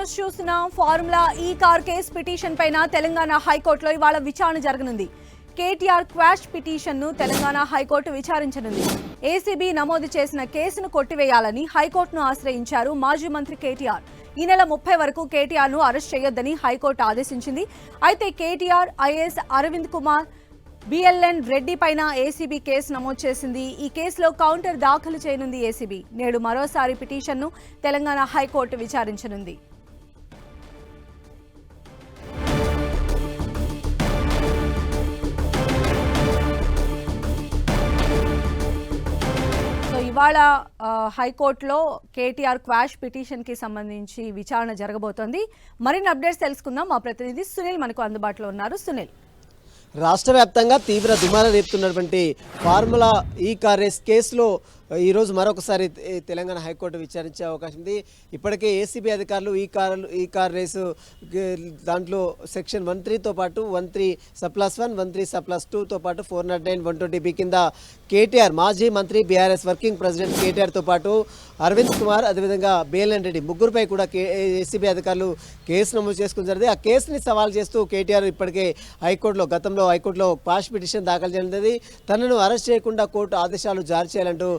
News చూస్తున్నాం. Formula ఈ car case petition పైన తెలంగాణ హైకోర్టులో ఇవాళ విచారణ జరగనుంది. కేటీఆర్ క్వాష్ పిటిషన్ ను తెలంగాణ హైకోర్టు విచారించనుంది. ఏసీబీ నమోదు చేసిన కేసును కొట్టివేయాలని హైకోర్టును ఆశ్రయించారు మాజీ మంత్రి కేటీఆర్. ఈ నెల 30 వరకు కేటీఆర్ ను అరెస్ట్ చేయొద్దని హైకోర్టు ఆదేశించింది. అయితే కేటీఆర్, ఐఏఎస్ అరవింద్ కుమార్, బిఎల్ఎన్ రెడ్డి పైన ఏసీబీ కేసు నమోదు చేసింది. ఈ కేసులో కౌంటర్ దాఖలు చేయనుంది ఏసీబీ. నేడు మరోసారి పిటిషన్ను తెలంగాణ హైకోర్టు విచారించనుంది. ఇవాళ హైకోర్టులో కేటీఆర్ క్వాష్ పిటిషన్ కి సంబంధించి విచారణ జరగబోతోంది. మరిన్ని అప్డేట్స్ తెలుసుకుందాం. మా ప్రతినిధి సునీల్ మనకు అందుబాటులో ఉన్నారు. సునీల్, రాష్ట్ర వ్యాప్తంగా తీవ్ర దుమారం రేపుతున్నటువంటి ఫార్ములా ఈ కార్ రేస్ కేసులో ఈరోజు మరొకసారి తెలంగాణ హైకోర్టు విచారించే అవకాశం ఉంది. ఇప్పటికే ఏసీబీ అధికారులు ఈ కార్ రేసు దాంట్లో సెక్షన్ 13తో పాటు 13(1), 13(2)తో పాటు 409, 120B కింద కేటీఆర్, మాజీ మంత్రి, బీఆర్ఎస్ వర్కింగ్ ప్రెసిడెంట్ కేటీఆర్తో పాటు అరవింద్ కుమార్, అదేవిధంగా బిఎల్ఎన్ రెడ్డి ముగ్గురుపై కూడా ఏసీబీ అధికారులు కేసు నమోదు చేసుకుని జరిగింది. ఆ కేసుని సవాల్ చేస్తూ కేటీఆర్ ఇప్పటికే గతంలో హైకోర్టులో క్వాష్ పిటిషన్ దాఖలు చేయనుంది. తనను అరెస్ట్ చేయకుండా కోర్టు ఆదేశాలు జారీ చేయాలంటూ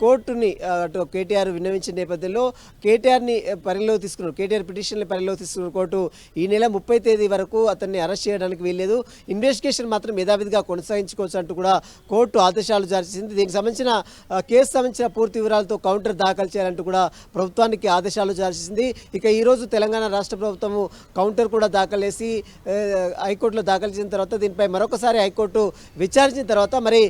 కోర్టుని అటు కేటీఆర్ విన్నవించిన నేపథ్యంలో కేటీఆర్ని పరిగణలోకి తీసుకున్నారు. కేటీఆర్ పిటిషన్ని పరిగణలోకి తీసుకున్న కోర్టు ఈ నెల 30 తేదీ వరకు అతన్ని అరెస్ట్ చేయడానికి వీల్లేదు, ఇన్వెస్టిగేషన్ మాత్రం యథావిధిగా కొనసాగించుకోవచ్చు అంటూ కూడా కోర్టు ఆదేశాలు జారీ చేసింది. దీనికి సంబంధించిన కేసు సంబంధించిన పూర్తి వివరాలతో కౌంటర్ దాఖలు చేయాలంటూ కూడా ప్రభుత్వానికి ఆదేశాలు జారీ చేసింది. ఇక ఈరోజు తెలంగాణ రాష్ట్ర ప్రభుత్వము కౌంటర్ కూడా దాఖలు చేసి హైకోర్టులో దాఖలు చేసిన తర్వాత దీనిపై మరొకసారి హైకోర్టు విచారించిన తర్వాత మరి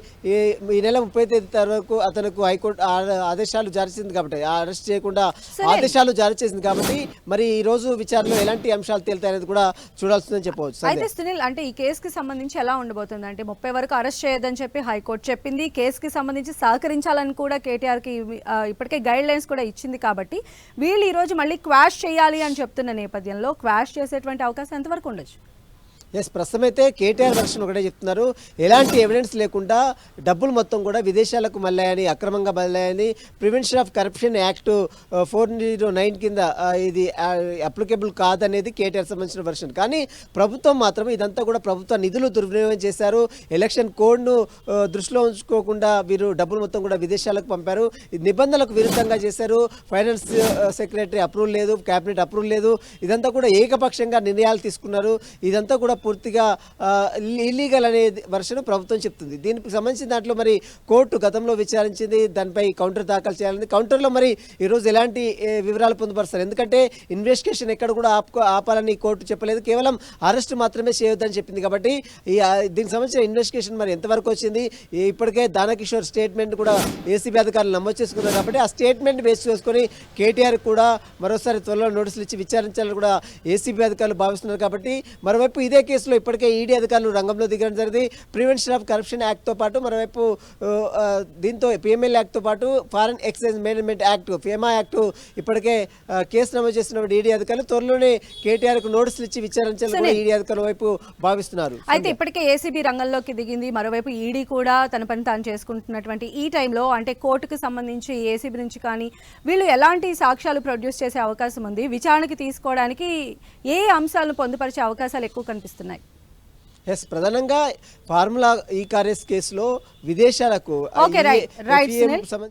ఈ నెల 30 తేదీ వరకు అతనికి హైకోర్టు ఆదేశాలు జారీ చేసింది కాబట్టి, అరెస్ట్ చేయకుండా ఆదేశాలు జారీ చేసింది కాబట్టి మరి ఈ రోజు విచారణలో ఎలాంటి అంశాలు తేలుతాయనేది కూడా చూడాల్సిందని చెప్పవచ్చు. అయితే సునీల్, అంటే ఈ కేసుకి సంబంధించి ఎలా ఉండబోతుంది అంటే 30 వరకు అరెస్ట్ చేయొద్దని చెప్పి హైకోర్టు చెప్పింది. కేసుకి సంబంధించి సహకరించాలని కూడా కేటీఆర్ కి ఇప్పటికే గైడ్ లైన్స్ కూడా ఇచ్చింది. కాబట్టి వీళ్ళు ఈ రోజు మళ్ళీ క్వాష్ చేయాలి అని చెప్తున్న నేపథ్యంలో క్వాష్ చేసేటువంటి అవకాశం ఎంతవరకు ఉండొచ్చు? ప్రస్తుతం అయితే కేటీఆర్ వర్షన్ ఒకటే చెప్తున్నారు. ఎలాంటి ఎవిడెన్స్ లేకుండా డబ్బులు మొత్తం కూడా విదేశాలకు మళ్ళాయని, అక్రమంగా మళ్ళాయని, ప్రివెన్షన్ ఆఫ్ కరప్షన్ యాక్ట్ 409 కింద ఇది అప్లికేబుల్ కాదనేది కేటీఆర్ సంబంధించిన వర్షన్. కానీ ప్రభుత్వం మాత్రం ఇదంతా కూడా ప్రభుత్వ నిధులు దుర్వినియోగం చేశారు, ఎలక్షన్ కోడ్ను దృష్టిలో ఉంచుకోకుండా వీరు డబ్బులు మొత్తం కూడా విదేశాలకు పంపారు, నిబంధనలకు విరుద్ధంగా చేశారు, ఫైనాన్స్ సెక్రటరీ అప్రూవల్ లేదు, క్యాబినెట్ అప్రూవల్ లేదు, ఇదంతా కూడా ఏకపక్షంగా నిర్ణయాలు తీసుకున్నారు, ఇదంతా కూడా పూర్తిగా ఇల్లీగల్ అనే వర్షన్ ప్రభుత్వం చెప్తుంది. దీనికి సంబంధించిన దాంట్లో మరి కోర్టు గతంలో విచారించింది, దానిపై కౌంటర్ దాఖలు చేయాలని. కౌంటర్లో మరి ఈరోజు ఎలాంటి వివరాలు పొందుపరుస్తారు, ఎందుకంటే ఇన్వెస్టిగేషన్ ఎక్కడ కూడా ఆపాలని కోర్టు చెప్పలేదు, కేవలం అరెస్ట్ మాత్రమే చేయొద్దని చెప్పింది. కాబట్టి దీనికి సంబంధించిన ఇన్వెస్టిగేషన్ మరి ఎంతవరకు వచ్చింది, ఇప్పటికే దానకిషోర్ స్టేట్మెంట్ కూడా ఏసీబీ అధికారులు నమోదు చేసుకున్నారు. కాబట్టి ఆ స్టేట్మెంట్ బేస్ చేసుకొని కేటీఆర్ కూడా మరోసారి త్వరలో నోటీసులు ఇచ్చి విచారించాలని కూడా ఏసీబీ అధికారులు భావిస్తున్నారు. కాబట్టి మరోవైపు ఇదే కేసులో ఇప్పటికే ఈడీ అధికారులు రంగంలో దిగడం జరిగింది. ప్రివెన్షన్ ఆఫ్ కరప్షన్ యాక్ట్తో పాటు మరోవైపు దీంతో పిఎంఎల్ యాక్ట్తో పాటు foreign exchange management act, FEMA act ఇప్పటికే కేసు నమోదు చేసిన ఈడీ అధికారులు త్వరలోనే కేటీఆర్కు నోటీసులు ఇచ్చి విచారించాలని ఈడీ అధికారుల వైపు భావిస్తున్నారు. అయితే ఇప్పటికే ఏసీబీ రంగంలోకి దిగింది, మరోవైపు ఈడీ కూడా తన పని తాను చేసుకుంటున్నటువంటి ఈ టైంలో అంటే కోర్టుకు సంబంధించి ఏసీబీ నుంచి కానీ వీళ్ళు ఎలాంటి సాక్ష్యాలు ప్రొడ్యూస్ చేసే అవకాశం ఉంది, విచారణకి తీసుకోవడానికి ఏ అంశాలను పొందుపరిచే అవకాశాలు ఎక్కువ కనిపిస్తున్నాయి? ప్రధానంగా ఫార్ములా ఈ కార్ రేస్ కేసులో విదేశాలకు